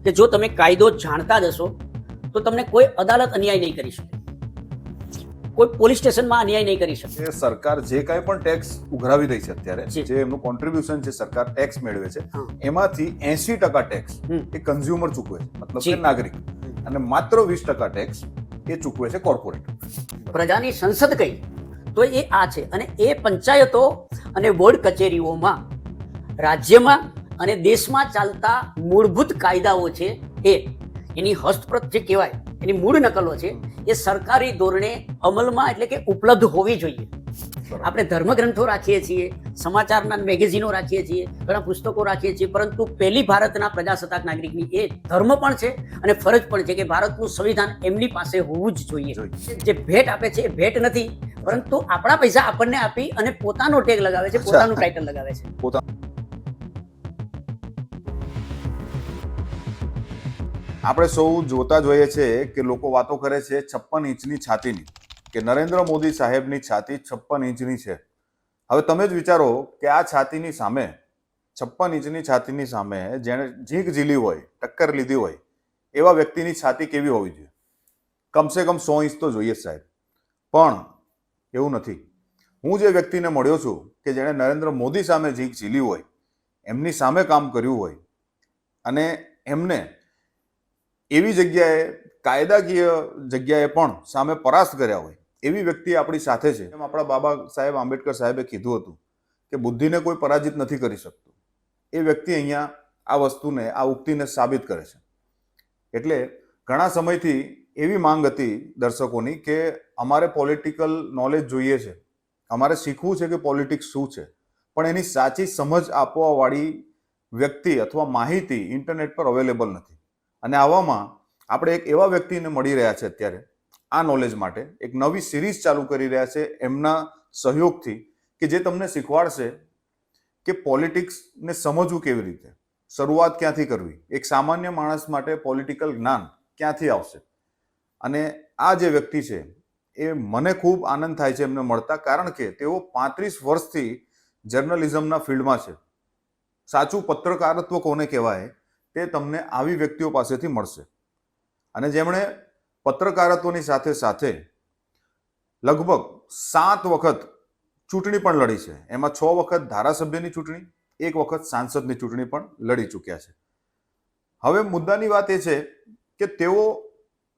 કે જો તમે કાયદો જાણતા જ હશો તો તમને કોઈ અદાલત અન્યાય નહીં કરી શકે, કોઈ પોલીસ સ્ટેશનમાં અન્યાય નહીં કરી શકે. સરકાર જે કાંઈ પણ ટેક્સ ઉઘરાવી રહી છે અત્યારે, જી. જે એમનું કોન્ટ્રીબ્યુશન છે, સરકાર ટેક્સ મેળવે છે, હા. એમાંથી 80% ટેક્સ એ કન્ઝ્યુમર ચૂકવે છે, મતલબ કે જી. નાગરિક, અને માત્ર 20% ટેક્સ એ ચૂકવે છે કોર્પોરેટ. પ્રજાની સંસદ કઈ તો એ આ છે. અને એ પંચાયતો અને બોર્ડ કચેરીઓમાં રાજ્યમાં અને દેશમાં ચાલતા મૂળભૂત કાયદાઓ છે એની હસ્તપ્રત જે કહેવાય એની મૂળ નકલો છે એ સરકારી ધોરણે અમલમાં એટલે કે ઉપલબ્ધ હોવી જોઈએ. આપણે ધર્મગ્રંથો રાખીએ છીએ, સમાચારના મેગેઝિનો રાખીએ છીએ, ઘણા પુસ્તકો રાખીએ છીએ, પરંતુ પહેલી ભારતના પ્રજાસત્તાક નાગરિકની એ ધર્મ પણ છે અને ફરજ પણ છે કે ભારતનું સંવિધાન એમની પાસે હોવું જ જોઈએ. જે ભેટ આપે છે એ ભેટ નથી, પરંતુ આપણા પૈસા આપણને આપી અને પોતાનો ટેગ લગાવે છે, પોતાનું ટાઇટલ લગાવે છે. આપણે સૌ જોતા જોઈએ છે કે લોકો વાતો કરે છે 56 ઇંચની છાતીની, કે નરેન્દ્ર મોદી સાહેબની છાતી 56 ઇંચની છે. હવે તમે જ વિચારો કે આ છાતીની સામે, 56 ઇંચની છાતીની સામે જેણે ઝીંક ઝીલી હોય, ટક્કર લીધી હોય, એવા વ્યક્તિની છાતી કેવી હોવી જોઈએ? કમસે કમ 100 ઇંચ તો જોઈએ સાહેબ. પણ એવું નથી. હું જે વ્યક્તિને મળ્યો છું કે જેણે નરેન્દ્ર મોદી સામે ઝીંક ઝીલી હોય, એમની સામે કામ કર્યું હોય, અને એમને એવી જગ્યાએ, કાયદાકીય જગ્યાએ પણ સામે પરાસ્ત કર્યા હોય, એવી વ્યક્તિ આપણી સાથે છે. એમ આપણા બાબા સાહેબ આંબેડકર સાહેબે કીધું હતું કે બુદ્ધિને કોઈ પરાજિત નથી કરી શકતું. એ વ્યક્તિ અહીંયા આ વસ્તુને, આ ઉક્તિને સાબિત કરે છે. એટલે ઘણા સમયથી એવી માંગ હતી દર્શકોની કે અમારે પોલિટિકલ નોલેજ જોઈએ છે, અમારે શીખવું છે કે પોલિટિક્સ શું છે, પણ એની સાચી સમજ આપવાવાળી વ્યક્તિ અથવા માહિતી ઇન્ટરનેટ પર અવેલેબલ નથી. અને આવામાં આપણે એક એવા વ્યક્તિને મળી રહ્યા છે અત્યારે આ નોલેજ માટે. એક નવી સિરીઝ ચાલુ કરી રહ્યા છે એમના સહયોગથી, કે જે તમને શીખવાડશે કે પોલિટિક્સને સમજવું કેવી રીતે, શરૂઆત ક્યાંથી કરવી, એક સામાન્ય માણસ માટે પોલિટિકલ જ્ઞાન ક્યાંથી આવશે. અને આ જે વ્યક્તિ છે એ મને ખૂબ આનંદ થાય છે એમને મળતા, કારણ કે તેઓ 35 વર્ષથી જર્નલિઝમના ફિલ્ડમાં છે. સાચું પત્રકારત્વ કોને કહેવાય તે તમને આવી વ્યક્તિઓ પાસેથી મળશે. અને જેમણે પત્રકારત્વની સાથે સાથે લગભગ 7 વખત ચૂંટણી પણ લડી છે. એમાં 6 વખત ધારાસભ્યની ચૂંટણી, 1 વખત સાંસદની ચૂંટણી પણ લડી ચૂક્યા છે. હવે મુદ્દાની વાત એ છે કે તેઓ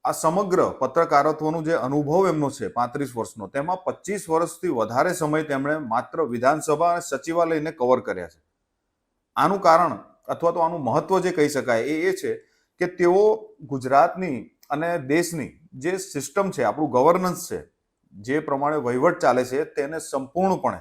આ સમગ્ર પત્રકારત્વનું જે અનુભવ એમનો છે 35 વર્ષનો, તેમાં 25 વર્ષથી વધારે સમય તેમણે માત્ર વિધાનસભા અને સચિવાલયને કવર કર્યા છે. આનું કારણ અથવા તો આનું મહત્વ જે કહી શકાય એ છે કે તેઓ ગુજરાતની અને દેશની જે સિસ્ટમ છે, આપણું ગવર્નન્સ છે, જે પ્રમાણે વહીવટ ચાલે છે, તેને સંપૂર્ણપણે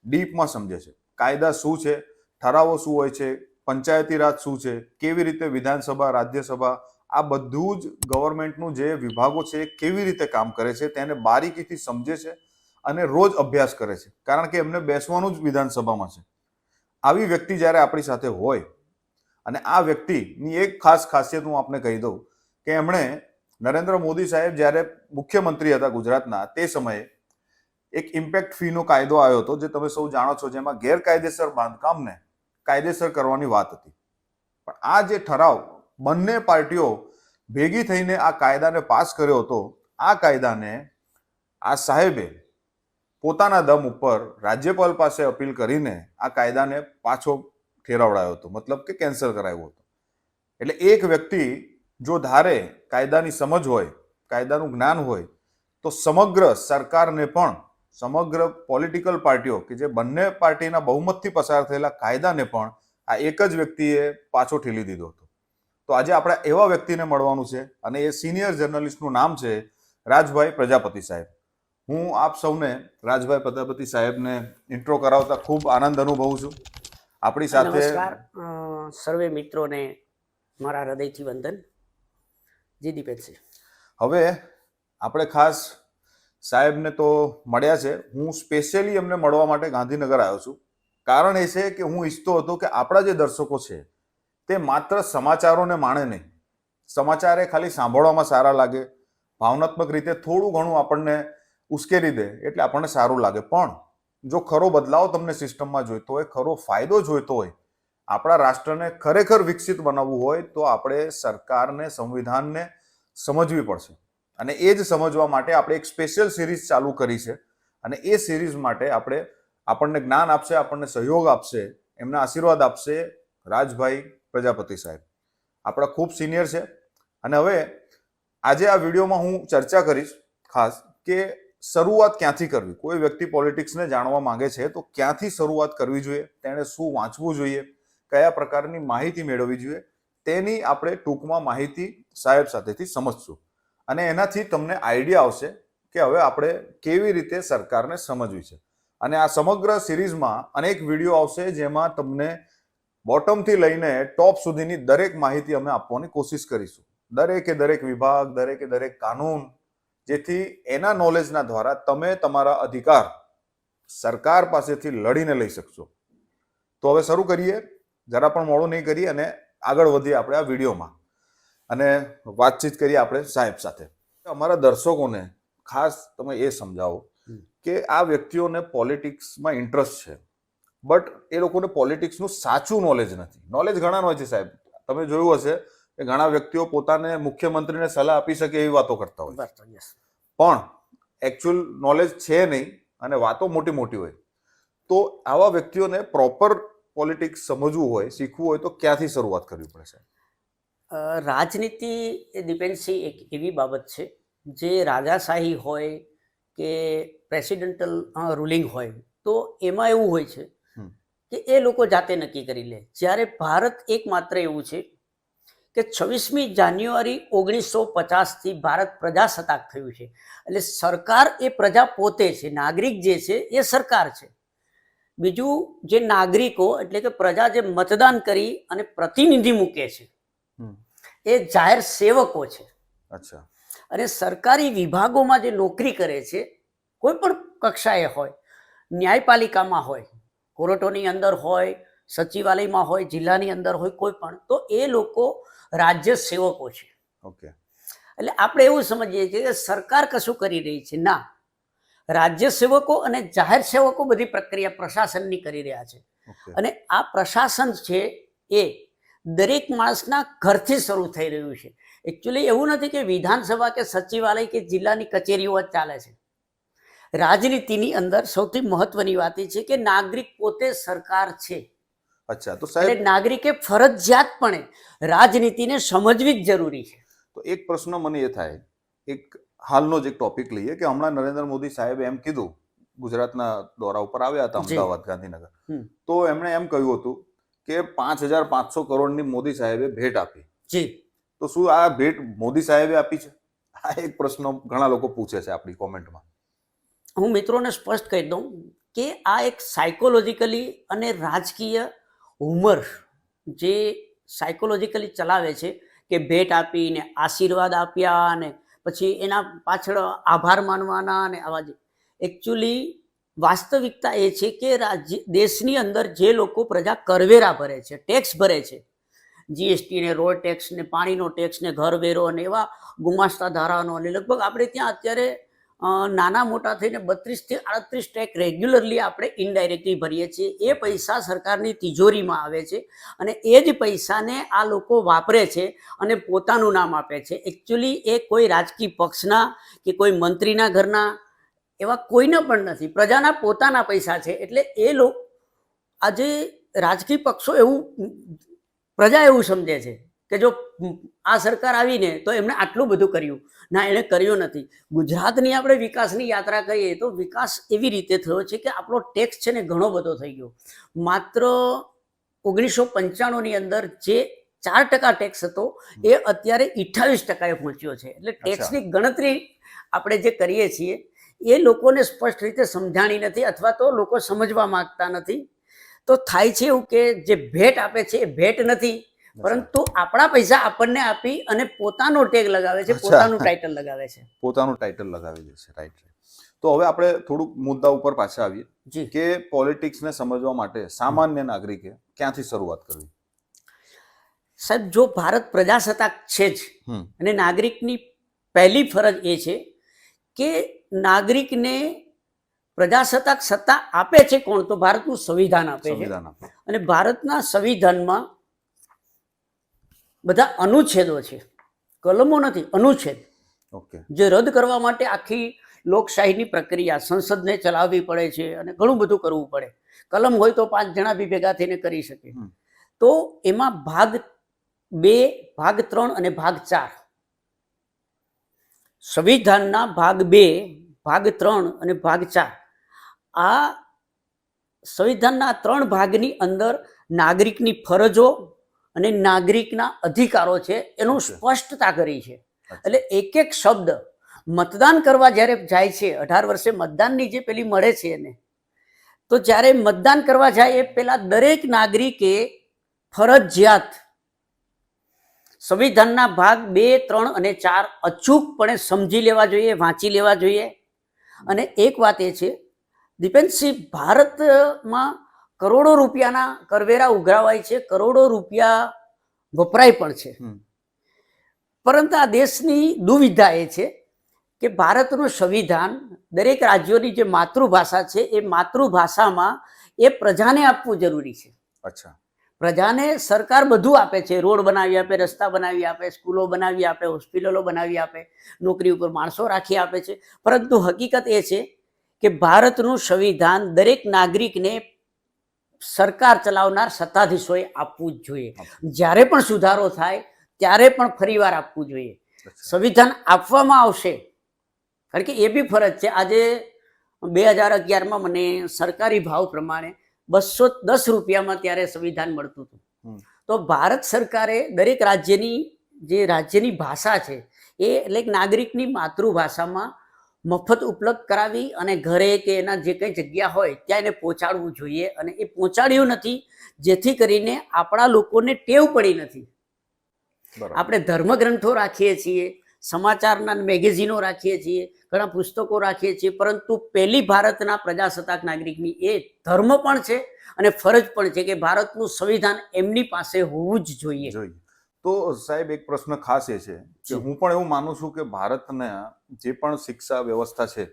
ડીપમાં સમજે છે. કાયદા શું છે, ઠરાવો શું હોય છે, પંચાયતી રાજ શું છે, કેવી રીતે વિધાનસભા, રાજ્યસભા, આ બધું જ ગવર્મેન્ટનું જે વિભાગો છે એ કેવી રીતે કામ કરે છે તેને બારીકીથી સમજે છે અને રોજ અભ્યાસ કરે છે, કારણ કે એમને બેસવાનું જ વિધાનસભામાં છે. આવી વ્યક્તિ જ્યારે આપણી સાથે હોય, અને આ વ્યક્તિની એક ખાસ ખાસિયત હું આપને કહી દઉં કે એમણે નરેન્દ્ર મોદી સાહેબ જ્યારે મુખ્યમંત્રી હતા ગુજરાતના, તે સમયે એક ઇમ્પેક્ટ ફીનો કાયદો આવ્યો હતો, જે તમે સૌ જાણો છો, જેમાં ગેરકાયદેસર બાંધકામને કાયદેસર કરવાની વાત હતી. પણ આ જે ઠરાવ બંને પાર્ટીઓ ભેગી થઈને આ કાયદાને પાસ કર્યો હતો, આ કાયદાને આ સાહેબે પોતાના દમ ઉપર રાજ્યપાલ પાસે અપીલ કરીને આ કાયદાને પાછો ઠેરવડાયો હતો, મતલબ કે કેન્સલ કરાવ્યો હતો. એટલે એક વ્યક્તિ જો ધારે, કાયદાની સમજ હોય, કાયદાનું જ્ઞાન હોય, તો સમગ્ર સરકારને પણ, સમગ્ર પોલિટિકલ પાર્ટીઓ કે જે બંને પાર્ટીના બહુમતથી પસાર થયેલા કાયદાને પણ આ એક જ વ્યક્તિએ પાછો ઠેલી દીધો હતો. તો આજે આપણે એવા વ્યક્તિને મળવાનું છે, અને એ સિનિયર જર્નલિસ્ટનું નામ છે રાજભાઈ પ્રજાપતિ સાહેબ. હું આપ સૌને રાજભાઈ પ્રજાપતિ સાહેબને ઇન્ટ્રો કરાવતા ખૂબ આનંદ અનુભવું છું. આપણી સાથે નમસ્કાર સર્વે મિત્રોને મારા હૃદયથી વંદન. જી દીપેનસિંહ. હવે આપણે ખાસ સાહેબને તો મળ્યા છે. હું સ્પેશિયલી એમને મળવા માટે ગાંધીનગર આવ્યો છું. કારણ એ છે કે હું ઈચ્છતો હતો કે આપણા જે દર્શકો છે તે માત્ર સમાચારોને માણે નહીં. સમાચાર એ ખાલી સાંભળવામાં સારા લાગે, ભાવનાત્મક રીતે થોડું ઘણું આપણને ઉશ્કેરી દે એટલે આપણને સારું લાગે, પણ જો ખરો બદલાવ તમને સિસ્ટમમાં જોઈતો હોય, ખરો ફાયદો જોઈતો હોય, આપણા રાષ્ટ્રને ખરેખર વિકસિત બનાવવું હોય તો આપણે સરકારને, સંવિધાનને સમજવી પડશે. અને એ જ સમજવા માટે આપણે એક સ્પેશિયલ સિરીઝ ચાલુ કરી છે. અને એ સિરીઝ માટે આપણને જ્ઞાન આપશે, આપણને સહયોગ આપશે, એમના આશીર્વાદ આપશે રાજભાઈ પ્રજાપતિ સાહેબ. આપણા ખૂબ સિનિયર છે. અને હવે આજે આ વિડીયોમાં હું ચર્ચા કરીશ ખાસ કે શરૂઆત ક્યાંથી કરવી. કોઈ વ્યક્તિ પોલિટિક્સને જાણવા માંગે છે તો ક્યાંથી શરૂઆત કરવી જોઈએ, તેણે શું વાંચવું જોઈએ, કયા પ્રકારની માહિતી મેળવવી જોઈએ, તેની આપણે ટૂંકમાં માહિતી સાહેબ સાથેથી સમજશું. અને એનાથી તમને આઈડિયા આવશે કે હવે આપણે કેવી રીતે સરકારને સમજવી છે. અને આ સમગ્ર સિરીઝમાં અનેક વિડીયો આવશે જેમાં તમને બોટમથી લઈને ટોપ સુધીની દરેક માહિતી અમે આપવાની કોશિશ કરીશું. દરેકે દરેક વિભાગ, દરેકે દરેક કાનૂન, જેથી એના નોલેજના દ્વારા તમે તમારા અધિકાર સરકાર પાસેથી લડીને લઈ શકશો. તો હવે શરૂ કરીએ, જરા પણ મોડું નહીં કરીએ અને આગળ વધીએ આપણે આ વિડીયોમાં અને વાતચીત કરીએ આપણે સાહેબ સાથે. અમારા દર્શકોને ખાસ તમે એ સમજાવો કે આ વ્યક્તિઓને પોલિટિક્સમાં ઇન્ટરેસ્ટ છે, બટ એ લોકોને પોલિટિક્સનું સાચું નોલેજ નથી. નોલેજ ઘણા હોય છે સાહેબ, તમે જોયું હશે કે ઘણા વ્યક્તિઓ પોતાને મુખ્યમંત્રીને સલાહ આપી શકે એવી વાતો કરતા હોય, પણ એકચ્યુઅલ નોલેજ છે નહીં અને વાતો મોટી મોટી હોય. તો આવા વ્યક્તિઓને પ્રોપર પોલિટિક્સ સમજવું હોય, શીખવું હોય તો ક્યાંથી શરૂઆત કરવી પડશે? રાજનીતિ એ ડિપેન્ડન્સી એક એવી બાબત છે જે રાજાશાહી હોય કે પ્રેસિડેન્ટલ રૂલિંગ હોય તો એમાં એવું હોય છે કે એ લોકો જાતે નક્કી કરી લે. જ્યારે ભારત એકમાત્ર એવું છે કે 26મી જાન્યુઆરી 1950થી ભારત પ્રજાસત્તાક થયું છે. એટલે સરકાર એ પ્રજા પોતે છે, નાગરિક જે છે એ સરકાર છે. બીજું જે નાગરિકો એટલે કે પ્રજા જે મતદાન કરી અને પ્રતિનિધિ મૂકે છે એ જાહેર સેવકો છે. અચ્છા. અને સરકારી વિભાગોમાં જે નોકરી કરે છે, કોઈ પણ કક્ષાએ હોય, ન્યાયપાલિકામાં હોય, કોર્ટોની અંદર હોય, સચિવાલયમાં હોય, જિલ્લાની અંદર હોય, કોઈ પણ, તો એ લોકો રાજ્ય સેવકો છે. ઓકે. એટલે આપણે એવું સમજીએ છીએ કે સરકાર કશું કરી રહી છે, ના, રાજ્ય સેવકો અને જાહેર સેવકો બધી પ્રક્રિયા પ્રશાસનની કરી રહ્યા છે. અને આ પ્રશાસન છે એ દરેક માણસના ઘરથી શરૂ થઈ રહ્યું છે. એકચ્યુઅલી એવું નથી કે વિધાનસભા કે સચિવાલય કે જિલ્લાની કચેરીઓ જ ચાલે છે. રાજનીતિની અંદર સૌથી મહત્વની વાત એ છે કે નાગરિક પોતે સરકાર છે. અચ્છા. તો સાહેબ, એટલે નાગરિકે ફરજિયાતપણે રાજનીતિને સમજવી જ જરૂરી છે. તો એક પ્રશ્ન મને એ થાય, એક હાલનો જ એક ટોપિક લઈએ કે હમણાં નરેન્દ્ર મોદી સાહેબે એમ કીધું, ગુજરાતના દોરા ઉપર આવ્યા હતા અમદાવાદ, ગાંધીનગર, તો એમણે એમ કહ્યું હતું કે 5,500 કરોડની મોદી સાહેબે ભેટ આપી. જી. તો શું આ ભેટ મોદી સાહેબે આપી છે? આ એક પ્રશ્ન ઘણા લોકો પૂછે છે આપણી કોમેન્ટમાં. હું મિત્રોને સ્પષ્ટ કહી દઉં કે આ એક સાયકોલોજીકલી અને રાજકીય હુમર જે સાયકોલોજીકલી ચલાવે છે કે ભેટ આપીને આશીર્વાદ આપ્યા અને પછી એના પાછળ આભાર માનવાના અને આવા જ. એકચ્યુઅલી વાસ્તવિકતા એ છે કે દેશની અંદર જે લોકો પ્રજા કરવેરા ભરે છે, ટેક્સ ભરે છે, જીએસટી ને, રોડ ટેક્સ ને, પાણીનો ટેક્સ ને, ઘર વેરો અને એવા ગુમાસ્તા ધારાનો, અને લગભગ આપણે ત્યાં અત્યારે નાના મોટા થઈને 32 થી 38 ટેક્સ રેગ્યુલરલી આપણે ઇનડાયરેક્ટલી ભરીએ છીએ. એ પૈસા સરકારની તિજોરીમાં આવે છે અને એ જ પૈસાને આ લોકો વાપરે છે અને પોતાનું નામ આપે છે. એકચ્યુઅલી એ કોઈ રાજકીય પક્ષના કે કોઈ મંત્રીના ઘરના એવા કોઈના પણ નથી, પ્રજાના પોતાના પૈસા છે. એટલે એ લોકો આજે રાજકીય પક્ષો એવું, પ્રજા એવું સમજે છે કે જો આ સરકાર આવીને તો એમણે આટલું બધું કર્યું. ના, એણે કર્યું નથી. ગુજરાતની આપણે વિકાસની યાત્રા કરીએ તો વિકાસ એવી રીતે થયો છે કે આપણો ટેક્સ છે ને ઘણો બધો થઈ ગયો. માત્ર 1995ની અંદર જે 4% ટેક્સ હતો એ અત્યારે 28% પહોંચ્યો છે. એટલે ટેક્સની ગણતરી આપણે જે કરીએ છીએ એ લોકોને સ્પષ્ટ રીતે સમજાણી નથી અથવા તો લોકો સમજવા માંગતા નથી. તો થાય છે એવું કે જે ભેટ આપે છે એ ભેટ નથી, પરંતુ આપણા પૈસા આપણને આપી અને પોતાનો ટેગ લગાવે છે, પોતાનું ટાઇટલ લગાવે છે. પોતાનું ટાઇટલ લગાવી દે છે. રાઈટ. તો હવે આપણે થોડુંક મુદ્દા ઉપર પાછા આવીએ કે પોલિટિક્સને સમજવા માટે સામાન્ય નાગરિકે ક્યાંથી શરૂઆત કરવી? સાહેબ, જો ભારત પ્રજાસત્તાક છે જ અને નાગરિકની પહેલી ફરજ એ છે કે નાગરિકને પ્રજાસત્તાક સત્તા આપે છે કોણ? તો ભારતનું સંવિધાન આપે છે. સંવિધાન આપે. અને ભારતના સંવિધાનમાં બધા અનુચ્છેદો છે, કલમો નથી, અનુચ્છેદ, ઓકે. જે રદ કરવા માટે આખી લોકશાહીની પ્રક્રિયા, સંસદને ચલાવવી પડે છે અને ઘણું બધું કરવું પડે. કલમ હોય તો 5 જણા બી ભેગા થઈને કરી શકે. તો એમાં ભાગ 2, ભાગ 3 અને ભાગ 4, સંવિધાનના ભાગ 2, ભાગ 3 અને ભાગ 4, આ સંવિધાનના 3 ભાગની અંદર નાગરિકની ફરજો અને નાગરિકના અધિકારો છે એનું સ્પષ્ટતા કરી છે. એટલે એક એક શબ્દ મતદાન કરવા જ્યારે જાય છે, 18 વર્ષે મતદાનની જે પેલી મળે છે એને, તો જ્યારે મતદાન કરવા જાય એ પેલા દરેક નાગરિકે ફરજિયાત સંવિધાનના ભાગ 2, 3 અને 4 અચૂકપણે સમજી લેવા જોઈએ, વાંચી લેવા જોઈએ. અને એક વાત એ છે દીપેનસિંહ, ભારતમાં કરોડો રૂપિયાના કરવેરા ઉઘરાવાય છે, કરોડો રૂપિયા વપરાય પણ છે. પરંતુ આ દેશની દુવિધા એ છે કે ભારતનું સંવિધાન દરેક રાજ્યોની જે માતૃભાષા છે એ માતૃભાષામાં એ પ્રજાને આપવું જરૂરી છે. અચ્છા. પ્રજાને સરકાર બધું આપે છે, રોડ બનાવી આપે, રસ્તા બનાવી આપે, સ્કૂલો બનાવી આપે, હોસ્પિટલો બનાવી આપે, નોકરી ઉપર માણસો રાખી આપે છે. પરંતુ હકીકત એ છે કે ભારતનું સંવિધાન દરેક નાગરિકને સરકાર ચલાવનાર સત્તાધીશોએ આપવું જ જોઈએ. જ્યારે પણ સુધારો થાય ત્યારે પણ ફરીવાર આપવું જોઈએ. સંવિધાન આપવામાં આવશે, કારણ કે એ બી ફરજ છે. આજે 2011માં મને સરકારી ભાવ પ્રમાણે 210 રૂપિયામાં ત્યારે સંવિધાન મળતું હતું. તો ભારત સરકારે દરેક રાજ્યની જે રાજ્યની ભાષા છે એ એટલે નાગરિકની માતૃભાષામાં મફત ઉપલબ્ધ કરાવી અને ઘરે કે એના જે કંઈ જગ્યા હોય ત્યાં એને પહોંચાડવું જોઈએ. અને એ પહોંચાડ્યું નથી, જેથી કરીને આપણા લોકોને ટેવ પડી નથી. આપણે ધર્મગ્રંથો રાખીએ છીએ, સમાચારના મેગેઝિનો રાખીએ છીએ, ઘણા પુસ્તકો રાખીએ છીએ, પરંતુ પહેલી ભારતના પ્રજાસત્તાક નાગરિકની એ ધર્મ પણ છે અને ફરજ પણ છે કે ભારતનું સંવિધાન એમની પાસે હોવું જ જોઈએ. તો સાહેબ, એક પ્રશ્ન ખાસ એ છે કે હું પણ એવું માનું છું કે ભારતના જે પણ શિક્ષા વ્યવસ્થા છે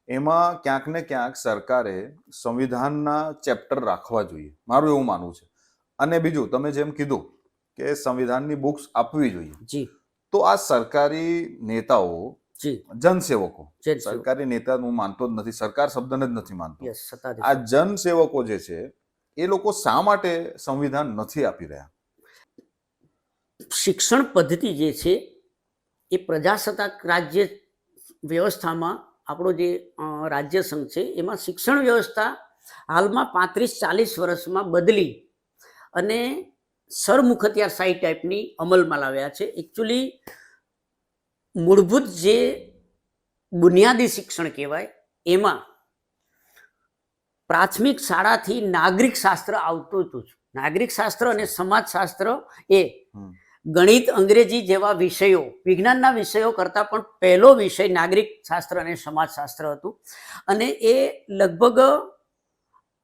એમાં ક્યાંક ને ક્યાંક સરકારે સંવિધાનના ચેપ્ટર રાખવા જોઈએ, મારું એવું માનવું છે. અને બીજું, તમે જેમ કીધું કે સંવિધાનની બુક્સ આપવી જોઈએ, જી, તો આ સરકારી નેતાઓ, જનસેવકો, સરકારી નેતા હું માનતો જ નથી, સરકાર શબ્દને જ નથી માનતો, આ જનસેવકો જે છે એ લોકો શા માટે સંવિધાન નથી આપી રહ્યા? શિક્ષણ પદ્ધતિ જે છે એ પ્રજાસત્તાક રાજ્ય વ્યવસ્થામાં આપણો જે રાજ્ય સંઘ છે એમાં શિક્ષણ વ્યવસ્થા હાલમાં 35-40 વર્ષમાં બદલી અને સરમુખત્યારશાહી ટાઈપની અમલમાં લાવ્યા છે. એકચ્યુઅલી મૂળભૂત જે બુનિયાદી શિક્ષણ કહેવાય એમાં પ્રાથમિક શાળાથી નાગરિક શાસ્ત્ર આવતું હતું. નાગરિક શાસ્ત્ર અને સમાજશાસ્ત્ર એ ગણિત, અંગ્રેજી જેવા વિષયો, વિજ્ઞાનના વિષયો કરતાં પણ પહેલો વિષય નાગરિક શાસ્ત્ર અને સમાજશાસ્ત્ર હતું. અને એ લગભગ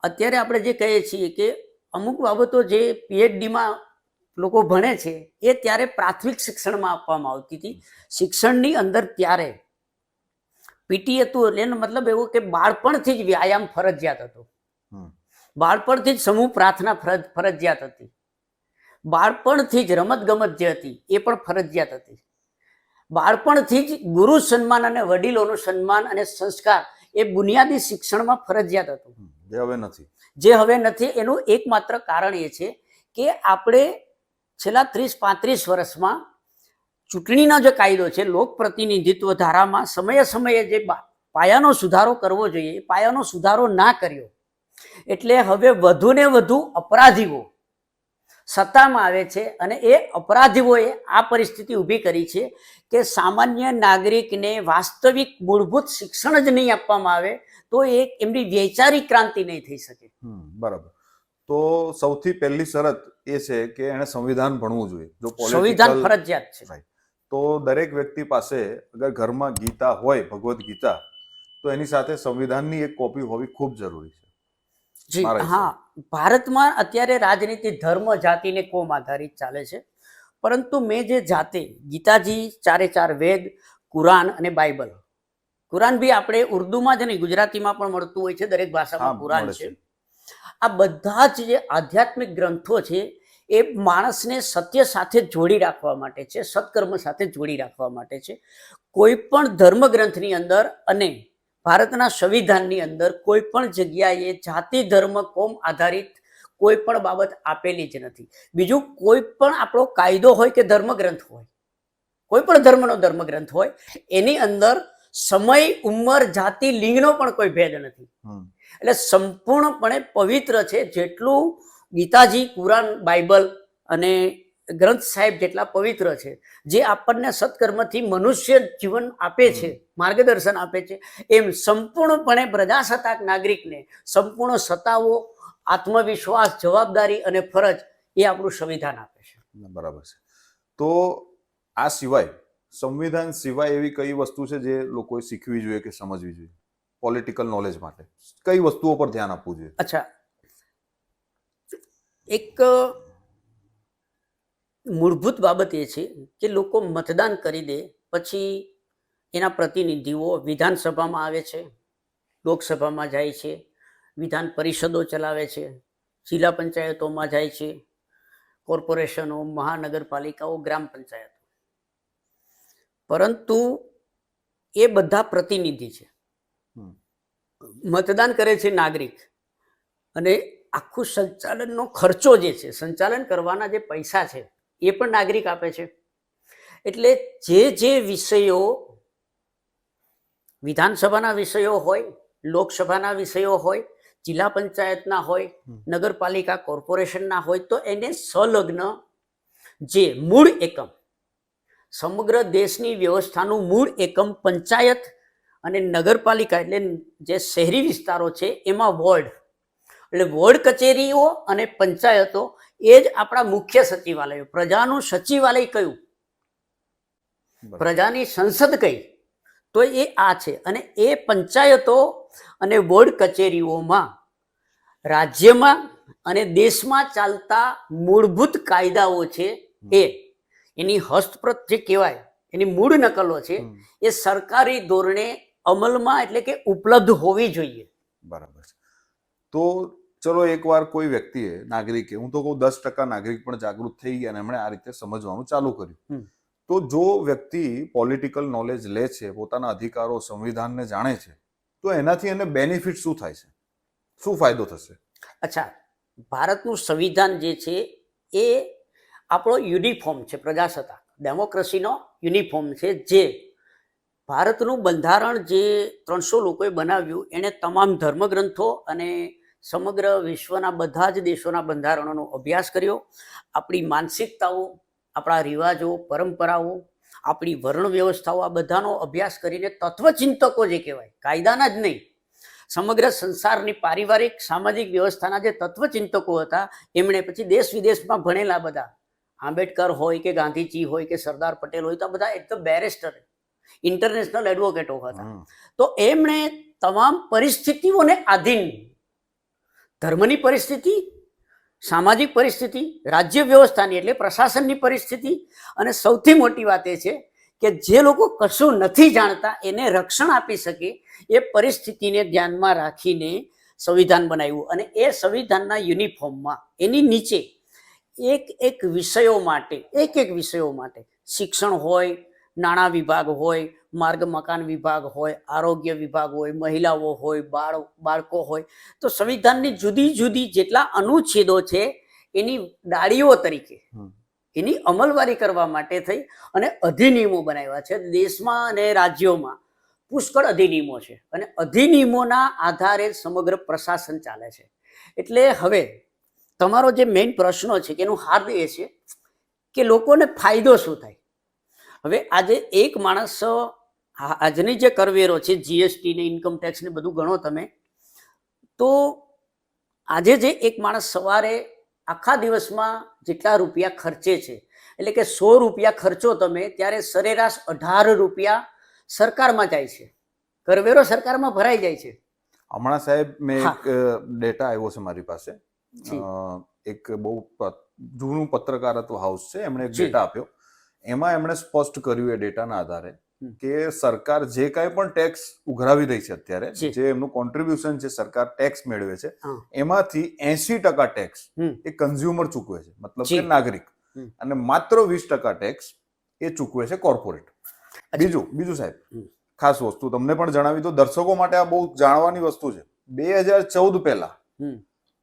અત્યારે આપણે જે કહીએ છીએ કે અમુક બાબતો જે PhDમાં લોકો ભણે છે એ ત્યારે પ્રાથમિક શિક્ષણમાં આપવામાં આવતી હતી. શિક્ષણની અંદર ત્યારે PT હતું, એટલે એનો મતલબ એવો કે બાળપણથી જ વ્યાયામ ફરજિયાત હતો, બાળપણથી જ સમૂહ પ્રાર્થના ફરજિયાત હતી, બાળપણથી જ રમત ગમત જે હતી એ પણ ફરજિયાત હતી, બાળપણથી જ ગુરુ સન્માન અને વડીલોનું સન્માન અને સંસ્કાર એ બુનિયાદી શિક્ષણમાં ફરજિયાત હતું, જે હવે નથી. એનું એકમાત્ર કારણ એ છે કે આપણે છેલ્લા 30-35 વર્ષમાં ચૂંટણીનો જે કાયદો છે, લોક પ્રતિનિધિત્વ ધારામાં સમયે સમયે જે પાયાનો સુધારો કરવો જોઈએ એ પાયાનો સુધારો ના કર્યો. એટલે હવે વધુ ને વધુ અપરાધીઓ સત્તામાં આવે છે અને એ અપરાધીઓએ આ પરિસ્થિતિ ઊભી કરી છે કે સામાન્ય નાગરિકને વાસ્તવિક મૂળભૂત શિક્ષણ જ નહીં આપવામાં આવે તો એ એમની વૈચારિક ક્રાંતિ નહીં થઈ શકે. બરાબર. તો સૌથી પહેલી શરત એ છે કે એને સંવિધાન ભણવું જોઈએ. જો સંવિધાન ફરજિયાત છે, તો દરેક વ્યક્તિ પાસે અગર ઘરમાં ગીતા હોય, ભગવદ્ ગીતા, તો એની સાથે સંવિધાનની એક કોપી હોવી ખૂબ જરૂરી છે. જી હા, ભારતમાં અત્યારે રાજનીતિ ધર્મ, જાતિ ને કોમ આધારિત ચાલે છે. પરંતુ મેં જે જાતે ગીતાજી, 4 વેદ, કુરાન અને બાઇબલ કુરાન બી આપણે ઉર્દુમાં જ નહીં ગુજરાતીમાં પણ મળતું હોય છે, દરેક ભાષામાં હા, કુરાન મળે છે. છે. આ બધા જ જે આધ્યાત્મિક ગ્રંથો છે એ માણસને સત્ય સાથે જોડી રાખવા માટે છે, સત્કર્મ સાથે જોડી રાખવા માટે છે. કોઈ પણ ધર્મ ગ્રંથની અંદર અને ભારતના સંવિધાનની અંદર કોઈ પણ જગ્યાએ જાતિ ધર્મ કોમ આધારિત કોઈ પણ બાબત આપેલી જ નથી. બીજું કોઈ પણ આપણો કાયદો હોય કે ધર્મગ્રંથ હોય, કોઈ પણ ધર્મનો ધર્મગ્રંથ હોય, એની અંદર સમય, ઉંમર, જાતિ, લિંગનો પણ કોઈ ભેદ નથી. એટલે સંપૂર્ણપણે પવિત્ર છે. જેટલું ગીતાજી, કુરાન, બાઇબલ અને ગ્રંથ સાહેબ જેટલા પવિત્ર છે, જે આપણને સત્કર્મથી મનુષ્ય જીવન આપે છે, માર્ગદર્શન આપે છે, એમ સંપૂર્ણપણે પ્રજાસત્તાક નાગરિકને સંપૂર્ણ સત્તાઓ, આત્મવિશ્વાસ, જવાબદારી અને ફરજ એ આપણું સંવિધાન આપે છે. બરાબર છે. તો આ સિવાય સંવિધાન સિવાય એવી કઈ વસ્તુ છે જે લોકોએ શીખવી જોઈએ કે સમજવી જોઈએ પોલિટિકલ નોલેજ માટે? કઈ વસ્તુઓ પર ધ્યાન આપવું જોઈએ? અચ્છા, એક મૂળભૂત બાબત એ છે કે લોકો મતદાન કરી દે પછી એના પ્રતિનિધિઓ વિધાનસભામાં આવે છે, લોકસભામાં જાય છે, વિધાન પરિષદો ચલાવે છે, જિલ્લા પંચાયતોમાં જાય છે, કોર્પોરેશનો, મહાનગરપાલિકાઓ, ગ્રામ પંચાયતો. પરંતુ એ બધા પ્રતિનિધિ છે. મતદાન કરે છે નાગરિક, અને આખું સંચાલનનો ખર્ચો જે છે, સંચાલન કરવાના જે પૈસા છે, એ પણ નાગરિક આપે છે. એટલે જે વિષયો વિધાનસભાના વિષયો હોય, લોકસભાના વિષયો હોય, જિલ્લા પંચાયતના હોય, નગરપાલિકા કોર્પોરેશનના હોય, તો એને સંલગ્ન જે મૂળ એકમ, સમગ્ર દેશની વ્યવસ્થાનું મૂળ એકમ પંચાયત અને નગરપાલિકા એટલે જે શહેરી વિસ્તારો છે એમાં વોર્ડ, એટલે વોર્ડ કચેરીઓ અને પંચાયતો એ જ આપણા મુખ્ય સચિવાલયો. પ્રજાનું સચિવાલય કયું, પ્રજાની સંસદ કઈ, તો એ આ છે. અને એ પંચાયતો અને વોર્ડ કચેરીઓમાં રાજ્યમાં અને દેશમાં ચાલતા મૂળભૂત કાયદાઓ છે એ એની હસ્તપ્રત જે કહેવાય, એની મૂળ નકલો છે, એ સરકારી ધોરણે અમલમાં એટલે કે ઉપલબ્ધ હોવી જોઈએ. બરાબર છે. તો ચલો એકવાર કોઈ વ્યક્તિએ, નાગરિકે, હું તો કહું 10% નાગરિક પણ જાગૃત થઈ ગયા અને એમણે આ રીતે સમજવાનું ચાલુ કર્યું, તો જો વ્યક્તિ પોલિટિકલ નોલેજ લે છે, પોતાના અધિકારો, સંવિધાનને જાણે છે, તો એનાથી એને બેનિફિટ શું થાય છે, શું ફાયદો થશે? અચ્છા, ભારતનું સંવિધાન જે છે એ આપણો યુનિફોર્મ છે, પ્રજાસત્તાક ડેમોક્રેસીનો યુનિફોર્મ છે. જે ભારતનું બંધારણ જે 300 લોકોએ બનાવ્યું, એણે તમામ ધર્મગ્રંથો અને સમગ્ર વિશ્વના બધા જ દેશોના બંધારણોનો અભ્યાસ કર્યો. આપણી માનસિકતાઓ, આપણા રિવાજો, પરંપરાઓ, આપણી વર્ણ વ્યવસ્થાઓ, આ બધાનો અભ્યાસ કરીને તત્વચિંતકો જે કહેવાય, કાયદાના જ નહીં, સમગ્ર સંસારની પારિવારિક સામાજિક વ્યવસ્થાના જે તત્વચિંતકો હતા, એમણે પછી દેશ વિદેશમાં ભણેલા બધા, આંબેડકર હોય કે ગાંધીજી હોય કે સરદાર પટેલ હોય, તો આ બધા એકદમ બેરિસ્ટર, ઇન્ટરનેશનલ એડવોકેટો હતા. તો એમણે તમામ પરિસ્થિતિઓને આધીન, ધર્મની પરિસ્થિતિ, સામાજિક પરિસ્થિતિ, રાજ્ય વ્યવસ્થાની એટલે પ્રશાસનની પરિસ્થિતિ, અને સૌથી મોટી વાત એ છે કે જે લોકો કશું નથી જાણતા એને રક્ષણ આપી શકે એ પરિસ્થિતિને ધ્યાનમાં રાખીને સંવિધાન બનાવ્યું. અને એ સંવિધાનના યુનિફોર્મમાં એની નીચે એક વિષયો માટે શિક્ષણ હોય, નાણાં વિભાગ હોય, માર્ગ મકાન વિભાગ હોય, આરોગ્ય વિભાગ હોય, મહિલાઓ હોય, બાળકો હોય, તો સંવિધાનની જુદી જુદી જેટલા અનુચ્છેદો છે એની ડાળીઓ તરીકે એની અમલવારી કરવા માટે થઈ અને અધિનિયમો બનાવ્યા છે. દેશમાં અને રાજ્યોમાં પુષ્કળ અધિનિયમો છે, અને અધિનિયમોના આધારે સમગ્ર પ્રશાસન ચાલે છે. એટલે હવે તમારો જે મેઇન પ્રશ્ન છે કે એનું હાર્દ એ છે કે લોકોને ફાયદો શું થાય. હવે આજે એક માણસ, આજની જે કરવેરો છે, જીએસટી ને ઇન્કમ ટેક્સ ને બધું ગણો તમે, તો આજે જે એક માણસ સવારે આખા દિવસમાં જેટલા રૂપિયા ખર્ચે છે, એટલે કે 100 રૂપિયા ખર્ચો તમે, ત્યારે સરેરાશ 18 રૂપિયા સરકારમાં જાય છે, કરવેરો સરકારમાં ભરાઈ જાય છે. હમણાં સાહેબ મેં એક ડેટા આવ્યો છે મારી પાસે, એક બહુ જૂનું પત્રકારત્વ હાઉસ છે, એમણે એક ડેટા આપ્યો. એમાં એમણે સ્પષ્ટ કર્યું એ ડેટાના આધારે કે સરકાર જે કાંઈ પણ ટેક્સ ઉઘરાવી રહી છે અત્યારે, જી. જે એમનું કોન્ટ્રીબ્યુશન છે, સરકાર ટેક્સ મેળવે છે, હા. એમાંથી 80% ટેક્સ હમ. એ કન્ઝ્યુમર ચૂકવે છે, મતલબ જી. કે નાગરિક, અને માત્ર 20% ટેક્સ એ ચૂકવે છે કોર્પોરેટ. બીજું સાહેબ, ખાસ વસ્તુ તમને પણ જણાવી દો, દર્શકો માટે આ બહુ જાણવાની વસ્તુ છે. 2014 પહેલા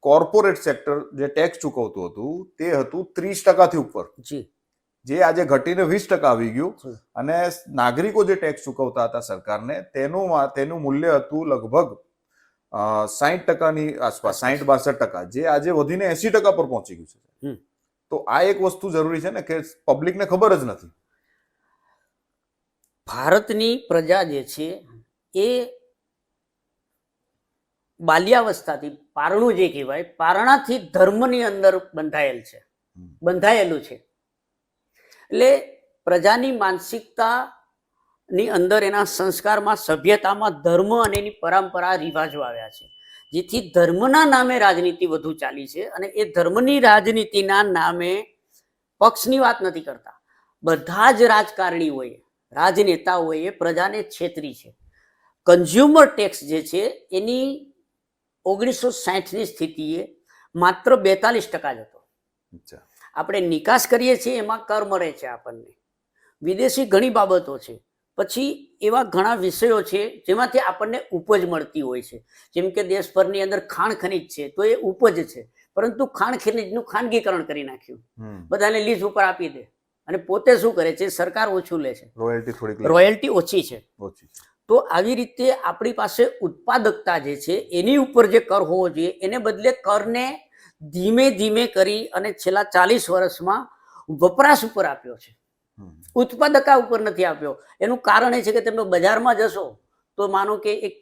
કોર્પોરેટ સેક્ટર જે ટેક્સ ચૂકવતું હતું તે હતું 30% થી ઉપર, જે આજે ઘટીને 20% આવી ગયું, અને નાગરિકો જે ટેક્સ ચૂકવતા હતા સરકારને તેનું મૂલ્ય હતું લગભગ 60%ની આસપાસ, 60-62%, જે આજે વધીને 80% પર પહોંચી ગયું છે. તો આ એક વસ્તુ જરૂરી છે ને કે પબ્લિકને ખબર જ નથી. ભારતની પ્રજા જે છે એ બાલ્યાવસ્થાથી, પારણું જે કહેવાય, પારણાથી ધર્મની અંદર બંધાયેલું છે. એટલે પ્રજાની માનસિકતાની અંદર, એના સંસ્કારમાં, સભ્યતામાં ધર્મ અને એની પરંપરા, રિવાજો આવ્યા છે, જેથી ધર્મના નામે રાજનીતિ વધુ ચાલી છે. અને એ ધર્મની રાજનીતિના નામે પક્ષની વાત નથી કરતા, બધા જ રાજકારણીઓએ, રાજનેતાઓએ પ્રજાને છેતરી છે. કન્ઝ્યુમર ટેક્સ જે છે એની 1960ની સ્થિતિએ માત્ર 42% જ હતો. આપણે નિકાસ કરીએ છીએ એમાં કર મળે છે આપણને, વિદેશી ઘણી બાબતો છે, પછી એવા ઘણા વિષયો છે જેમાંથી આપણને ઉપજ મળતી હોય છે. જેમ કે દેશભરની અંદર ખાણ ખનીજ છે, તો એ ઉપજ છે, પરંતુ ખાણ ખનીજનું ખાનગીકરણ કરી નાખ્યું, બધાને લીઝ ઉપર આપી દે, અને પોતે શું કરે છે, સરકાર ઓછું લે છે, રોયલ્ટી ઓછી છે. તો આવી રીતે આપણી પાસે ઉત્પાદકતા જે છે એની ઉપર જે કર હોવો જોઈએ, એને બદલે કરને ધીમે ધીમે કરી અને છેલ્લા 40 વર્ષમાં વપરાશ ઉપર આપ્યો છે, ઉત્પાદકતા ઉપર નથી આપ્યો. એનું કારણ એ છે કે તમે બજારમાં જશો તો માનો કે એક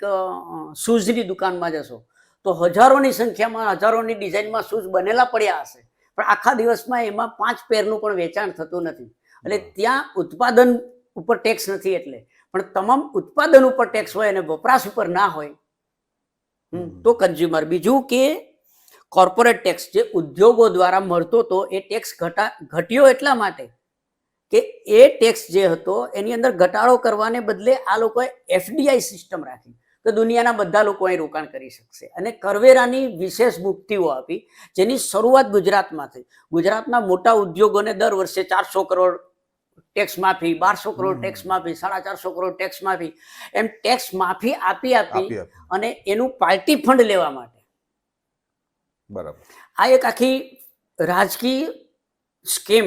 શૂઝની દુકાનમાં જશો તો હજારોની સંખ્યામાં, હજારોની ડિઝાઇનમાં શૂઝ બનેલા પડ્યા હશે, પણ આખા દિવસમાં એમાં 5 પેરનું પણ વેચાણ થતું નથી. એટલે ત્યાં ઉત્પાદન ઉપર ટેક્સ નથી, એટલે પણ તમામ ઉત્પાદન ઉપર ટેક્સ હોય અને વપરાશ ઉપર ના હોય તો કન્ઝ્યુમર. બીજું કે કોર્પોરેટ ટેક્સ જે ઉદ્યોગો દ્વારા મળતો હતો, એ ટેક્સ ઘટ્યો એટલા માટે કે એ ટેક્સ જે હતો એની અંદર ઘટાડો કરવાને બદલે આ લોકોએ FDI સિસ્ટમ રાખી કે દુનિયાના બધા લોકો અહીં રોકાણ કરી શકશે, અને કરવેરાની વિશેષ મુક્તિઓ આપી, જેની શરૂઆત ગુજરાતમાં થઈ. ગુજરાતના મોટા ઉદ્યોગોને દર વર્ષે 400 કરોડ ટેક્સ માફી, 1200 કરોડ ટેક્સ માફી, 450 કરોડ ટેક્સ માફી, એમ ટેક્સ માફી આપી અને એનું પાર્ટી ફંડ લેવા માટે. બરાબર. આ એક આખી રાજકીય સ્કીમ,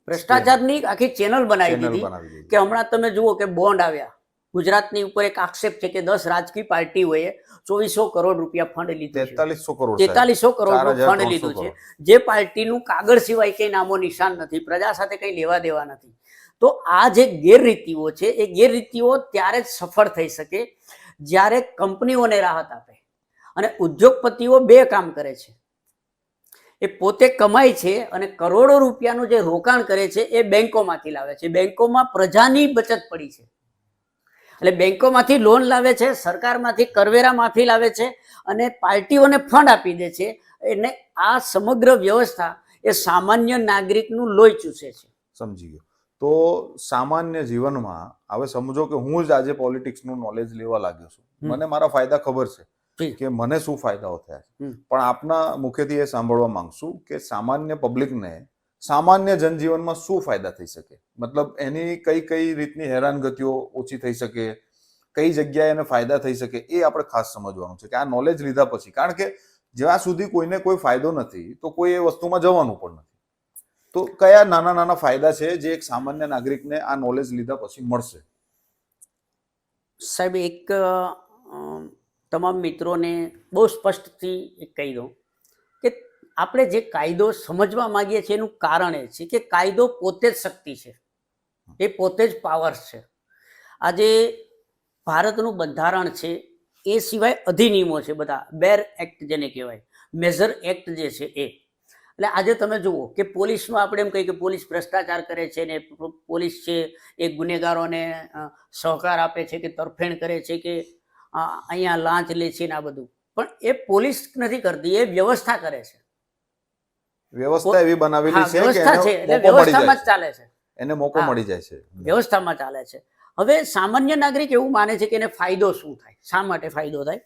ભ્રષ્ટાચારની આખી ચેનલ બનાવી દીધી. કે હમણાં તમે જુઓ કે બોન્ડ આવ્યા, ગુજરાતની ઉપર એક આક્ષેપ છે કે 10 રાજકીય પાર્ટીઓએ 2400 કરોડ રૂપિયા ફંડ લીધું છે, 4300 કરોડ ફંડ લીધું છે, જે પાર્ટીનું કાગળ સિવાય કઈ નામો નિશાન નથી, પ્રજા સાથે કઈ લેવા દેવા નથી. તો આ જે ગેરરીતિઓ છે, એ ગેરરીતિઓ ત્યારે જ સફળ થઈ શકે જ્યારે કંપનીઓને રાહત આપે. અને ઉદ્યોગપતિઓ 2 કામ કરે છે, એ પોતે કમાય છે અને કરોડો રૂપિયાનું જે રોકાણ કરે છે એ બેંકોમાંથી લાવે છે. બેંકોમાં પ્રજાની બચત પડી છે, એટલે બેંકોમાંથી લોન લાવે છે, સરકારમાંથી કરવેરા માફી લાવે છે, અને પાર્ટીઓને ફંડ આપી દે છે. એટલે આ સમગ્ર વ્યવસ્થા એ સામાન્ય નાગરિકનું લોહી ચૂસે છે. સમજી ગયો. તો સામાન્ય જીવનમાં હવે સમજો કે હું જ આજે પોલિટિક્સનું નોલેજ લેવા લાગ્યો છું, મને મારા ફાયદા ખબર છે કે મને શું ફાયદાઓ થયા છે, પણ આપના મુખેથી એ સાંભળવા માંગશું કે સામાન્ય પબ્લિકને, સામાન્ય જનજીવનમાં શું ફાયદા થઈ શકે, મતલબ એની કઈ રીતની હેરાનગતિઓ ઓછી થઈ શકે, કઈ જગ્યાએ એને ફાયદા થઈ શકે, એ આપણે ખાસ સમજવાનું છે કે આ નોલેજ લીધા પછી. કારણ કે જ્યાં સુધી કોઈને કોઈ ફાયદો નથી તો કોઈ એ વસ્તુમાં જવાનું પણ નથી. તો કયા નાના નાના ફાયદા છે જે એક સામાન્ય નાગરિકને આ નોલેજ લીધા પછી મળશે? સાહેબ, એક તમામ મિત્રોને બહુ સ્પષ્ટથી કહી દઉં કે આપણે જે કાયદો સમજવા માંગીએ છીએ એનું કારણ એ છે કે કાયદો પોતે જ શક્તિ છે, એ પોતે જ પાવર છે. આજે ભારતનું બંધારણ છે, એ સિવાય અધિનિયમો છે બધા, બેર એક્ટ જેને કહેવાય, મેજર એક્ટ જે છે એ. એટલે આજે તમે જુઓ કે પોલીસમાં આપણે એમ કહીએ કે પોલીસ ભ્રષ્ટાચાર કરે છે ને પોલીસ છે એ ગુનેગારોને સહકાર આપે છે કે તરફેણ કરે છે કે અહીંયા લાંચ લે છે ને આ બધું, પણ એ પોલીસ નથી કરતી, એ વ્યવસ્થા કરે છે. વ્યવસ્થા એવી બનાવેલી છે વ્યવસ્થા છે એટલે વ્યવસ્થામાં જ ચાલે છે, એને મોકો મળી જાય છે, વ્યવસ્થામાં ચાલે છે. હવે સામાન્ય નાગરિક એવું માને છે કે એને ફાયદો શું થાય, શા માટે ફાયદો થાય?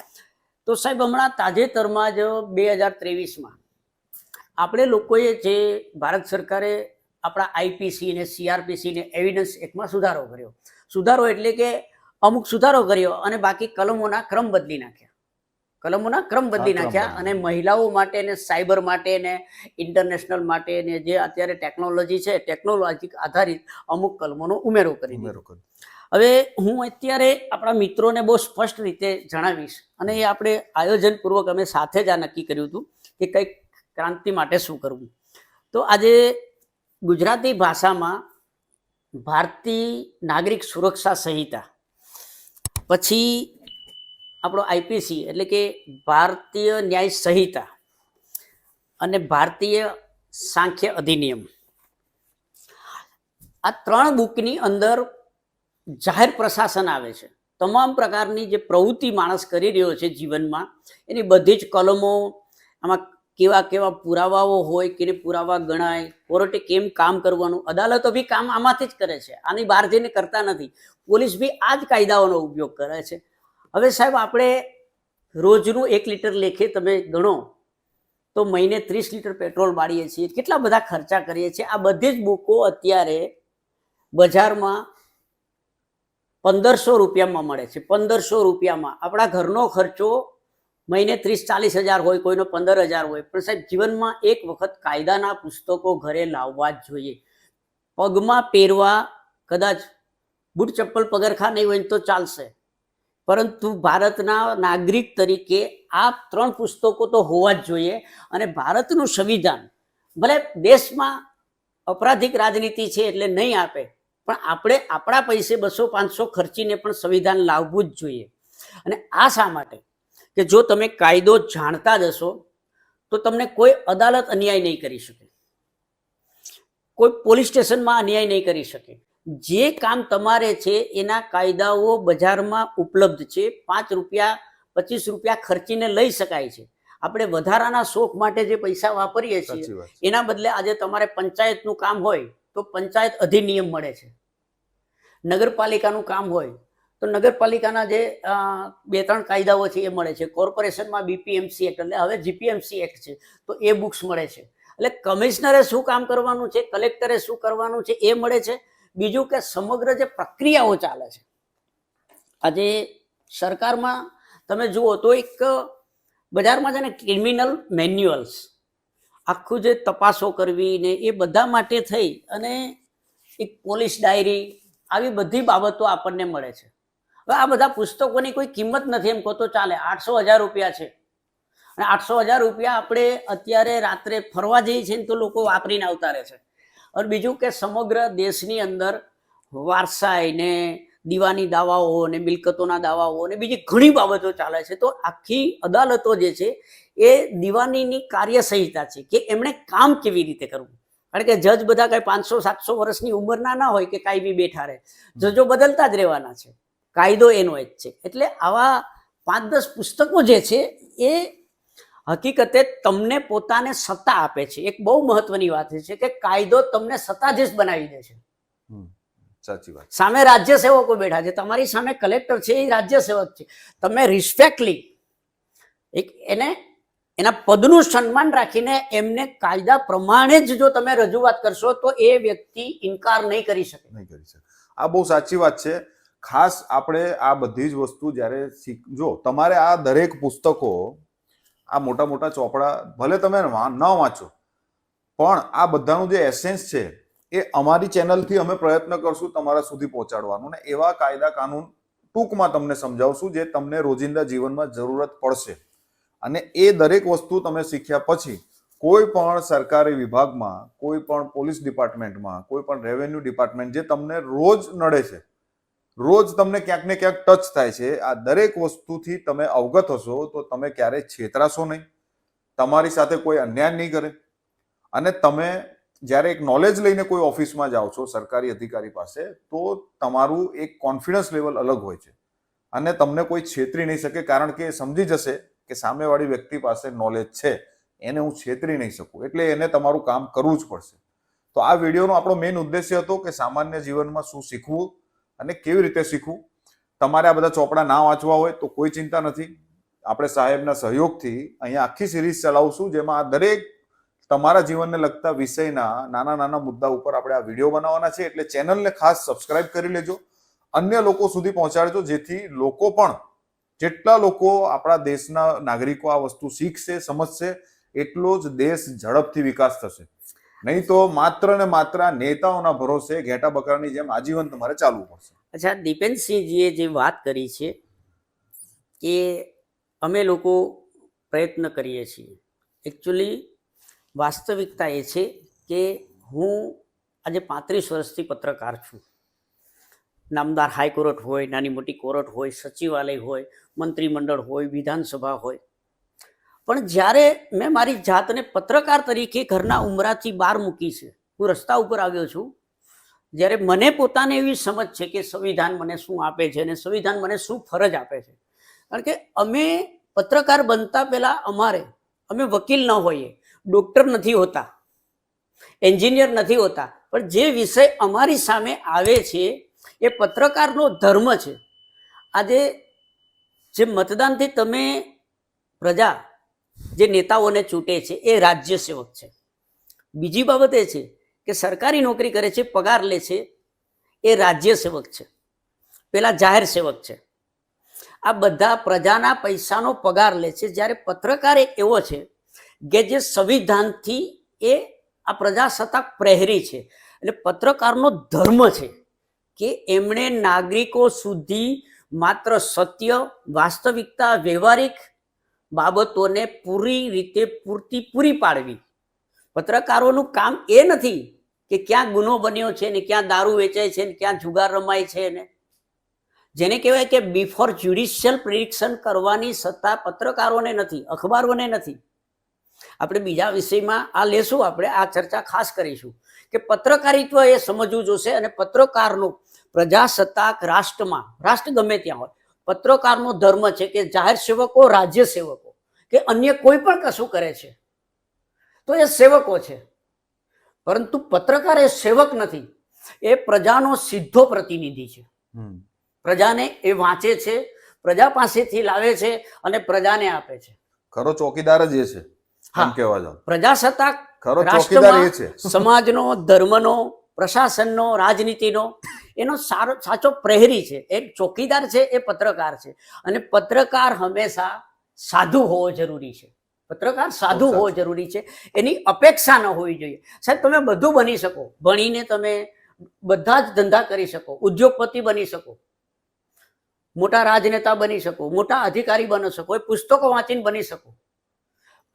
તો સાહેબ હમણાં તાજેતરમાં જ 2023માં આપણે લોકોએ જે ભારત સરકારે આપણા આઈપીસી ને સીઆરપીસી ને એવિડન્સ એક્ટમાં સુધારો કર્યો. સુધારો એટલે કે અમુક સુધારો કર્યો અને બાકી કલમોના ક્રમ બદલી નાખ્યા અને મહિલાઓ માટે ને સાયબર માટે ને ઇન્ટરનેશનલ માટે ને જે અત્યારે ટેકનોલોજી છે, ટેકનોલોજી આધારિત અમુક કલમોનો ઉમેરો કરી દીધો. હવે હું અત્યારે આપણા મિત્રોને બહુ સ્પષ્ટ રીતે જણાવીશ અને એ આપણે આયોજનપૂર્વક અમે સાથે જ આ નક્કી કર્યું હતું કે કંઈક ક્રાંતિ માટે શું કરવું. તો આજે ગુજરાતી ભાષામાં ભારતીય નાગરિક સુરક્ષા સંહિતા, પછી આપણો આઈપીસી એટલે કે ભારતીય ન્યાય સંહિતા અને ભારતીય સાંખ્ય અધિનિયમ, આ 3 બુકની અંદર જાહેર પ્રશાસન આવે છે. તમામ પ્રકારની જે પ્રવૃત્તિ માણસ કરી રહ્યો છે જીવનમાં એની બધી જ કલમો, આમાં કેવા કેવા પુરાવાઓ હોય કે પુરાવા ગણાય, કોર્ટે કેમ કામ કરવાનું, અદાલતો બી કામ આમાંથી જ કરે છે, આની બહાર જઈને કરતા નથી. પોલીસ બી આ જ કાયદાઓનો ઉપયોગ કરે છે. હવે સાહેબ આપણે રોજનું 1 લીટર લેખે તમે ગણો તો મહિને 30 લીટર પેટ્રોલ બાળીએ છીએ, કેટલા બધા ખર્ચા કરીએ છીએ. આ બધી જ બુકો અત્યારે બજારમાં 1500 રૂપિયામાં મળે છે. 1500 રૂપિયામાં આપણા ઘરનો ખર્ચો મહિને 30-40 હજાર હોય, કોઈનો 15,000 હોય. પણ સાહેબ જીવનમાં એક વખત કાયદાના પુસ્તકો ઘરે લાવવા જ જોઈએ. પગમાં પહેરવા કદાચ બૂટ ચપ્પલ પગરખા નહીં હોય તો ચાલશે, પરંતુ ભારતના નાગરિક તરીકે આ 3 પુસ્તકો તો હોવા જ જોઈએ. અને ભારતનું સંવિધાન ભલે દેશમાં અપરાધિક રાજનીતિ છે એટલે નહીં આપે, પણ આપણે આપણા પૈસે 200-500 ખર્ચીને પણ સંવિધાન લાવવું જ જોઈએ. અને આ શા માટે કે જો તમે કાયદો જાણતા જ હશો તો તમને કોઈ અદાલત અન્યાય નહીં કરી શકે, કોઈ પોલીસ સ્ટેશનમાં અન્યાય નહીં કરી શકે. જે કામ તમારે છે એના કાયદાઓ બજારમાં ઉપલબ્ધ છે. 5 રૂપિયા 25 રૂપિયા ખર્ચીને લઈ શકાય છે. આપણે વધારાના શોખ માટે જે પૈસા વાપરીએ છીએ એના બદલે આજે તમારે પંચાયતનું કામ હોય તો પંચાયત અધિનિયમ મળે છે, નગરપાલિકાનું કામ હોય તો નગરપાલિકાના જે 2-3 કાયદાઓ છે એ મળે છે, કોર્પોરેશનમાં બીપીએમસી એક્ટ એટલે હવે જીપીએમસી એક્ટ છે તો એ બુક્સ મળે છે. એટલે કમિશનરે શું કામ કરવાનું છે, કલેક્ટરે શું કરવાનું છે એ મળે છે. બીજું કે સમગ્ર જે પ્રક્રિયાઓ ચાલે છે આજે સરકારમાં તમે જુઓ તો એક બજારમાં છે ને ક્રિમિનલ મેન્યુઅલ્સ, આખું જે તપાસો કરવી ને એ બધા માટે થઈ અને એક પોલીસ ડાયરી, આવી બધી બાબતો આપણને મળે છે. હવે આ બધા પુસ્તકોની કોઈ કિંમત નથી એમ કહો તો ચાલે. 800,000 રૂપિયા છે અને 800,000 રૂપિયા આપણે અત્યારે રાત્રે ફરવા જઈએ છીએ તો લોકો વાપરીને આવતા રહે છે. અને બીજું કે સમગ્ર દેશની અંદર વારસાઈ ને દીવાની દાવાઓ ને મિલકતોના દાવાઓ ને બીજી ઘણી બાબતો ચાલે છે. તો આખી અદાલતો જે છે એ દીવાનીની કાર્ય સંહિતા છે કે એમણે કામ કેવી રીતે કરવું. કારણ કે જજ બધા કઈ 500-700 વર્ષની ઉંમરના ના હોય કે કાંઈ બી બેઠા રહે, જજો બદલતા જ રહેવાના છે, કાયદો એનો જ છે. એટલે આવા 5-10 પુસ્તકો જે છે એ હકીકતે તમને પોતાને સત્તા આપે છે. એક બહુ મહત્વની વાત છે કે કાયદો તમને સત્તાધીશ બનાવી દે છે. સાચી વાત. સામે રાજ્ય સેવકો બેઠા છે, તમારી સામે કલેક્ટર છે એ રાજ્ય સેવક છે. તમે રિસ્પેક્ટલી એક એને એના પદનું સન્માન રાખીને એમને કાયદા પ્રમાણે જ જો તમે રજૂઆત કરશો તો એ વ્યક્તિ ઇનકાર નહીં કરી શકે. આ બહુ સાચી વાત છે. ખાસ આપણે આ બધી જ વસ્તુ જ્યારે જો તમારે આ દરેક પુસ્તકો, આ મોટા મોટા ચોપડા ભલે તમે ન વાંચો, પણ આ બધાનું જે એસેન્સ છે એ અમારી ચેનલથી અમે પ્રયત્ન કરશું તમારા સુધી પહોંચાડવાનું ને એવા કાયદા કાનૂન ટૂંકમાં તમને સમજાવશું જે તમને રોજિંદા જીવનમાં જરૂરત પડશે. અને એ દરેક વસ્તુ તમે શીખ્યા પછી કોઈ પણ સરકારી વિભાગમાં, કોઈ પણ પોલીસ ડિપાર્ટમેન્ટમાં, કોઈ પણ રેવન્યુ ડિપાર્ટમેન્ટ જે તમને રોજ નડે છે, રોજ તમને ક્યાંક ને ક્યાંક ટચ થાય છે, આ દરેક વસ્તુથી તમે અવગત હશો તો તમે ક્યારેય છેતરાશો નહીં, તમારી સાથે કોઈ અન્યાય નહીં કરે. અને તમે જ્યારે એક નોલેજ લઈને કોઈ ઓફિસમાં જાઓ છો સરકારી અધિકારી પાસે તો તમારું એક કોન્ફિડન્સ લેવલ અલગ હોય છે અને તમને કોઈ છેતરી નહીં શકે, કારણ કે એ સમજી જશે કે સામેવાળી વ્યક્તિ પાસે નોલેજ છે, એને હું છેતરી નહીં શકું, એટલે એને તમારું કામ કરવું જ પડશે. તો આ વિડીયોનો આપણો મેઇન ઉદ્દેશ્ય હતો કે સામાન્ય જીવનમાં શું શીખવું અને કેવી રીતે શીખવું. તમારે આ બધા ચોપડા ના વાંચવા હોય તો કોઈ ચિંતા નથી. આપણે સાહેબના સહયોગથી અહીંયા આખી સિરીઝ ચલાવશું, જેમાં દરેક તમારા જીવનને લગતા વિષયના નાના નાના મુદ્દા ઉપર આપણે આ વિડીયો બનાવવાના છે. એટલે ચેનલને ખાસ સબસ્ક્રાઇબ કરી લેજો, અન્ય લોકો સુધી પહોંચાડજો, જેથી લોકો પણ, જેટલા લોકો આપણા દેશના નાગરિકો આ વસ્તુ શીખશે, સમજશે, એટલો જ દેશ ઝડપથી વિકાસ થશે. નહીં તો માત્ર ને માત્ર નેતાઓના ભરોસે ઘેટા બકરાની જેમ આજીવન તમારે ચાલવું પડશે. અચ્છા, દીપેનસિંહજીએ જે વાત કરી છે કે અમે લોકો પ્રયત્ન કરીએ છીએ, એકચ્યુઅલી વાસ્તવિકતા એ છે કે હું આજે 35 વર્ષથી પત્રકાર છું. નામદાર હાઈકોર્ટ હોય, નાની મોટી કોર્ટ હોય, સચિવાલય હોય, મંત્રીમંડળ હોય, વિધાનસભા હોય, પણ જ્યારે મેં મારી જાતને પત્રકાર તરીકે ઘરના ઉંબરાથી બહાર મૂકી છે, હું રસ્તા ઉપર આવ્યો છું, જ્યારે મને પોતાને એવી સમજ છે કે સંવિધાન મને શું આપે છે અને સંવિધાન મને શું ફરજ આપે છે. કારણ કે અમે પત્રકાર બનતા પહેલા અમે વકીલ ન હોઈએ, ડૉક્ટર નથી હોતા, એન્જિનિયર નથી હોતા, પણ જે વિષય અમારી સામે આવે છે એ પત્રકારનો ધર્મ છે. આજે જે મતદાનથી તમે પ્રજા જે નેતાઓને ચૂંટે છે એ રાજ્ય સેવક છે. બીજી બાબત એ છે કે સરકારી નોકરી કરે છે, પગાર લે છે, એ રાજ્ય સેવક છે, પેલા જાહેર સેવક છે. આ બધા પ્રજાના પૈસાનો પગાર લે છે. જ્યારે પત્રકાર એક એવો છે કે જે સંવિધાનથી એ આ પ્રજાસત્તાક પ્રહરી છે. એટલે પત્રકારનો ધર્મ છે કે એમણે નાગરિકો સુધી માત્ર સત્ય, વાસ્તવિકતા, વ્યવહારિક બાબતોને પૂરી પાડવી. પત્રકારોનું કામ એ નથી કે ક્યાં ગુનો બન્યો છે ને ક્યાં દારૂ વેચાય છે ને ક્યાં જુગાર રમાય છે ને, જેને કહેવાય કે બિફોર જ્યુડિશિયલ પ્રિડિક્શન કરવાની સત્તા પત્રકારોને નથી, અખબારોને નથી. આપણે બીજા વિષયમાં આ લેશું, આપણે આ ચર્ચા ખાસ કરીશું કે પત્રકારિત્વ એ સમજવું જોશે. અને પત્રકારનો પ્રજાસત્તાક રાષ્ટ્રમાં, રાષ્ટ્ર ગમે ત્યાં હોય, પત્રકારનો ધર્મ છે કે જાહેર સેવકો, રાજ્ય સેવકો કે અન્ય કોઈ પણ કશું કરે છે તો એ સેવકો છે, પરંતુ પત્રકાર એ સેવક નથી, એ પ્રજાનો સીધો પ્રતિનિધિ છે. પ્રજાને એ વાંચે છે, પ્રજા પાસેથી લાવે છે અને પ્રજાને આપે છે. ખરો ચોકીદાર જ એ છે, એમ કહેવા જાવ. પ્રજાસત્તાક ખરો ચોકીદાર એ છે. સમાજનો, ધર્મનો, પ્રશાસનનો, રાજનીતિનો એનો સાચો પ્રહરી છે. એક ચોકીદાર છે એ પત્રકાર છે. અને પત્રકાર હંમેશા સાધુ હોવો જરૂરી છે. પત્રકાર સાધુ હોવો જરૂરી છે. એની અપેક્ષા ન હોવી જોઈએ. સાહેબ, તમે બધું બની શકો, ભણીને તમે બધા જ ધંધા કરી શકો, ઉદ્યોગપતિ બની શકો, મોટા રાજનેતા બની શકો, મોટા અધિકારી બની શકો, એ પુસ્તકો વાંચીને બની શકો,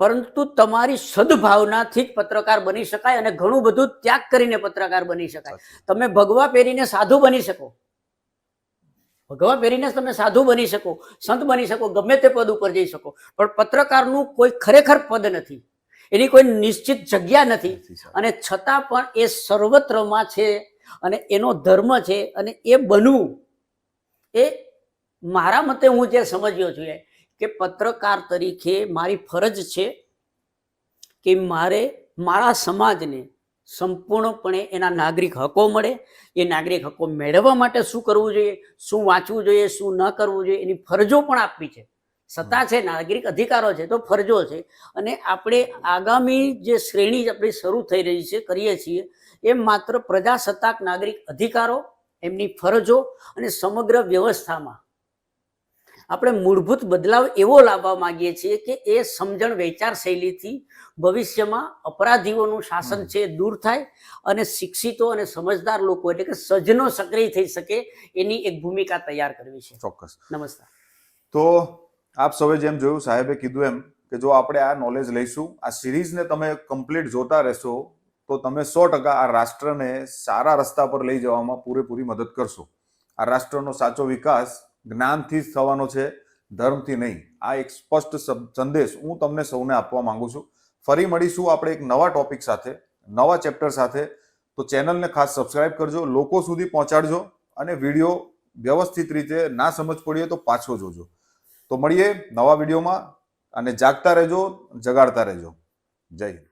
પરંતુ તમારી સદભાવનાથી જ પત્રકાર બની શકાય. અને ઘણું બધું ત્યાગ કરીને પત્રકાર બની શકાય. તમે ભગવા પહેરીને સાધુ બની શકો, ભગવા પહેરીને તમે સાધુ બની શકો, સંત બની શકો, ગમે તે પદ ઉપર જઈ શકો, પણ પત્રકારનું કોઈ ખરેખર પદ નથી, એની કોઈ નિશ્ચિત જગ્યા નથી. અને છતાં પણ એ સર્વત્રમાં છે અને એનો ધર્મ છે. અને એ બનવું એ મારા મતે, હું જે સમજ્યો છું કે પત્રકાર તરીકે મારી ફરજ છે કે મારે મારા સમાજને સંપૂર્ણપણે એના નાગરિક હકો મળે. એ નાગરિક હકો મેળવવા માટે શું કરવું જોઈએ, શું વાંચવું જોઈએ, શું ન કરવું જોઈએ, એની ફરજો પણ આપવી છે. સત્તા છે, નાગરિક અધિકારો છે, તો ફરજો છે. અને આપણે આગામી જે શ્રેણી આપણી શરૂ થઈ રહી છે, કરીએ છીએ, એ માત્ર પ્રજાસત્તાક નાગરિક અધિકારો, એમની ફરજો અને સમગ્ર વ્યવસ્થામાં આપણે મૂળભૂત બદલાવ એવો લાવવા માંગીએ છીએ કે એ સમજણ, વિચાર શૈલીથી ભવિષ્યમાં અપરાધીઓનું શાસન છે દૂર થાય અને શિક્ષિતો અને સમજદાર લોકો, એટલે કે સજ્જનો સક્રિય થઈ શકે, એની એક ભૂમિકા તૈયાર કરવી છે. ચોક્કસ. નમસ્કાર. તો આપ સૌએ જેમ જોયું, સાહેબે કીધું એમ કે જો આપણે આ નોલેજ લઈશું, આ સિરીઝને તમે કમ્પ્લીટ જોતા રહેશો, તો તમે 100% આ રાષ્ટ્રને સારા રસ્તા પર લઈ જવામાં પૂરેપૂરી મદદ કરશો. આ રાષ્ટ્રનો સાચો વિકાસ જ્ઞાનથી જ થવાનો છે, ધર્મથી નહીં. આ એક સ્પષ્ટ સંદેશ હું તમને સૌને આપવા માંગુ છું. ફરી મળીશું આપણે એક નવા ટોપિક સાથે, નવા ચેપ્ટર સાથે. તો ચેનલને ખાસ સબસ્ક્રાઇબ કરજો, લોકો સુધી પહોંચાડજો, અને વિડીયો વ્યવસ્થિત રીતે ના સમજ પડીએ તો પાછો જોજો. તો મળીએ નવા વિડીયોમાં, અને જાગતા રહેજો, જગાડતા રહેજો. જય હિન્દ.